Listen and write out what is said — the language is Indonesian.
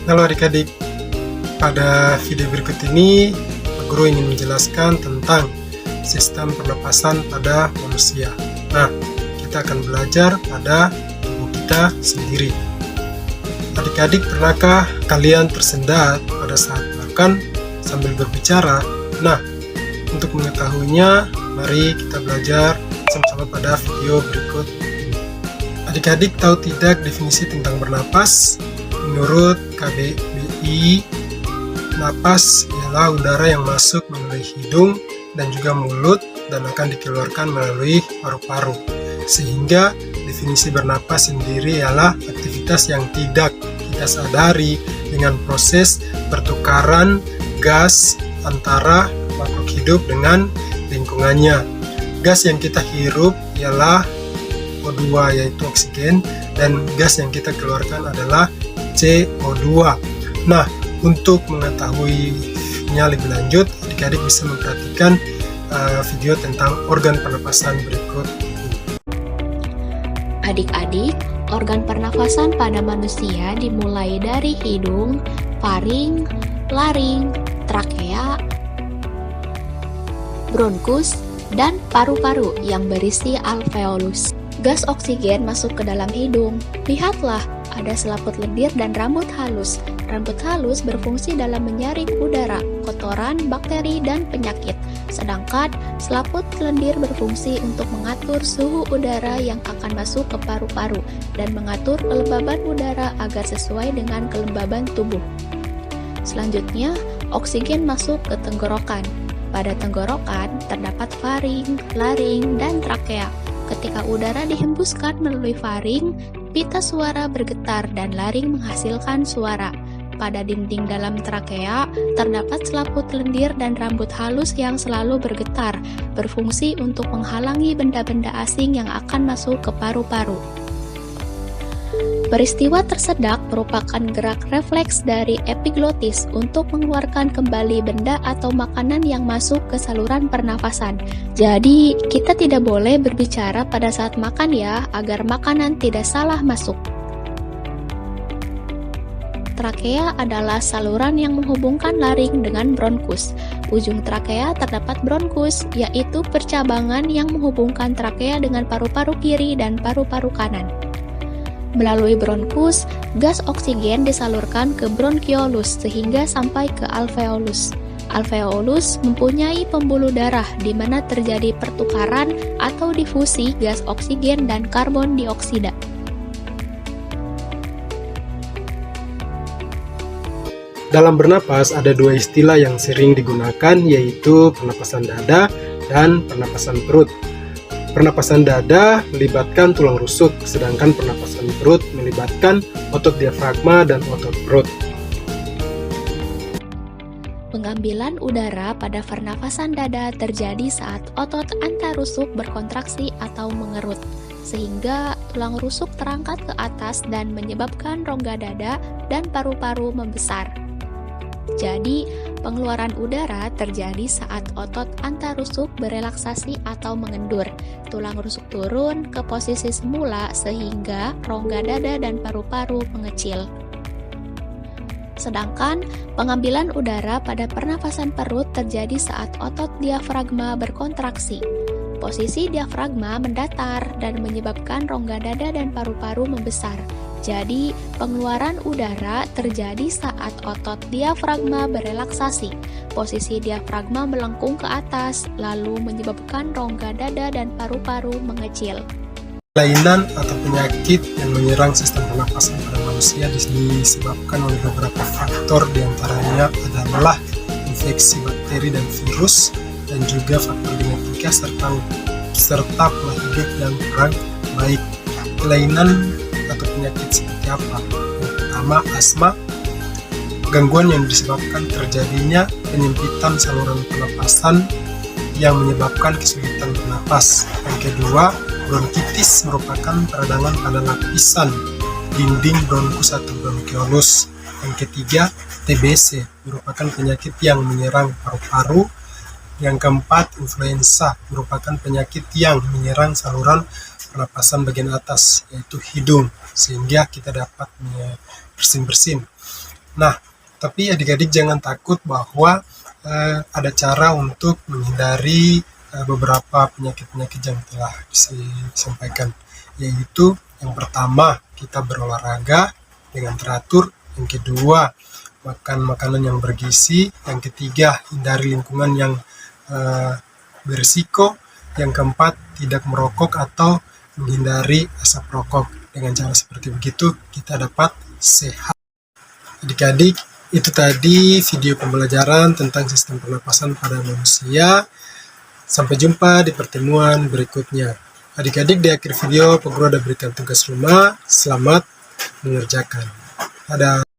Halo adik-adik, pada video berikut ini guru ingin menjelaskan tentang sistem pernapasan pada manusia. Nah, kita akan belajar pada tubuh kita sendiri. Adik-adik, pernahkah kalian tersendat pada saat makan sambil berbicara? Nah, untuk mengetahuinya, mari kita belajar sama-sama pada video berikut ini. Adik-adik tahu tidak definisi tentang bernapas? Menurut KBBI, napas ialah udara yang masuk melalui hidung dan juga mulut dan akan dikeluarkan melalui paru-paru. Sehingga definisi bernapas sendiri ialah aktivitas yang tidak kita sadari dengan proses pertukaran gas antara makhluk hidup dengan lingkungannya. Gas yang kita hirup ialah O2 yaitu oksigen, dan gas yang kita keluarkan adalah CO2. Nah, untuk mengetahuinya lebih lanjut, adik-adik bisa memperhatikan video tentang organ pernapasan berikut ini. Adik-adik, organ pernafasan pada manusia dimulai dari hidung, faring, laring, trakea, bronkus, dan paru-paru yang berisi alveolus. Gas oksigen masuk ke dalam hidung. Lihatlah, ada selaput lendir dan rambut halus. Rambut halus berfungsi dalam menyaring udara, kotoran, bakteri, dan penyakit. Sedangkan selaput lendir berfungsi untuk mengatur suhu udara yang akan masuk ke paru-paru dan mengatur kelembaban udara agar sesuai dengan kelembaban tubuh. Selanjutnya, oksigen masuk ke tenggorokan. Pada tenggorokan terdapat faring, laring, dan trakea. Ketika udara dihembuskan melalui faring, pita suara bergetar dan laring menghasilkan suara. Pada dinding dalam trakea terdapat selaput lendir dan rambut halus yang selalu bergetar, berfungsi untuk menghalangi benda-benda asing yang akan masuk ke paru-paru. Peristiwa tersedak merupakan gerak refleks dari epiglotis untuk mengeluarkan kembali benda atau makanan yang masuk ke saluran pernafasan. Jadi, kita tidak boleh berbicara pada saat makan ya, agar makanan tidak salah masuk. Trakea adalah saluran yang menghubungkan laring dengan bronkus. Ujung trakea terdapat bronkus, yaitu percabangan yang menghubungkan trakea dengan paru-paru kiri dan paru-paru kanan. Melalui bronkus, gas oksigen disalurkan ke bronkiolus sehingga sampai ke alveolus. Alveolus mempunyai pembuluh darah di mana terjadi pertukaran atau difusi gas oksigen dan karbon dioksida. Dalam bernapas ada dua istilah yang sering digunakan, yaitu pernapasan dada dan pernapasan perut. Pernapasan dada melibatkan tulang rusuk, sedangkan pernapasan perut melibatkan otot diafragma dan otot perut. Pengambilan udara pada pernafasan dada terjadi saat otot antarusuk berkontraksi atau mengerut, sehingga tulang rusuk terangkat ke atas dan menyebabkan rongga dada dan paru-paru membesar. Jadi, pengeluaran udara terjadi saat otot antarusuk berelaksasi atau mengendur. Tulang rusuk turun ke posisi semula sehingga rongga dada dan paru-paru mengecil. Sedangkan pengambilan udara pada pernafasan perut terjadi saat otot diafragma berkontraksi. Posisi diafragma mendatar dan menyebabkan rongga dada dan paru-paru membesar. Jadi, pengeluaran udara terjadi saat otot diafragma berelaksasi. Posisi diafragma melengkung ke atas, lalu menyebabkan rongga dada dan paru-paru mengecil. Kelainan atau penyakit yang menyerang sistem pernapasan pada manusia disebabkan oleh beberapa faktor, diantaranya adalah infeksi bakteri dan virus, dan juga faktor genetika serta pola hidup yang kurang baik. Kelainan atau penyakit seperti apa? Yang pertama, asma, gangguan yang disebabkan terjadinya penyempitan saluran pernapasan yang menyebabkan kesulitan bernapas. Yang kedua, bronkitis merupakan peradangan pada lapisan dinding bronkus atau bronkiolus. Yang ketiga, TBC merupakan penyakit yang menyerang paru-paru. Yang keempat, influenza merupakan penyakit yang menyerang saluran pernapasan bagian atas, yaitu hidung, sehingga kita dapat bersin-bersin. Nah, tapi adik-adik jangan takut bahwa ada cara untuk menghindari beberapa penyakit-penyakit yang telah disampaikan, yaitu yang pertama kita berolahraga dengan teratur, yang kedua makan makanan yang bergizi, yang ketiga hindari lingkungan yang berisiko, yang keempat tidak merokok atau menghindari asap rokok. Dengan cara seperti begitu kita dapat sehat. Adik-adik, itu tadi video pembelajaran tentang sistem pernapasan pada manusia. Sampai jumpa di pertemuan berikutnya. Adik-adik, di akhir video Pak Guru ada berikan tugas rumah. Selamat mengerjakan. Dadah.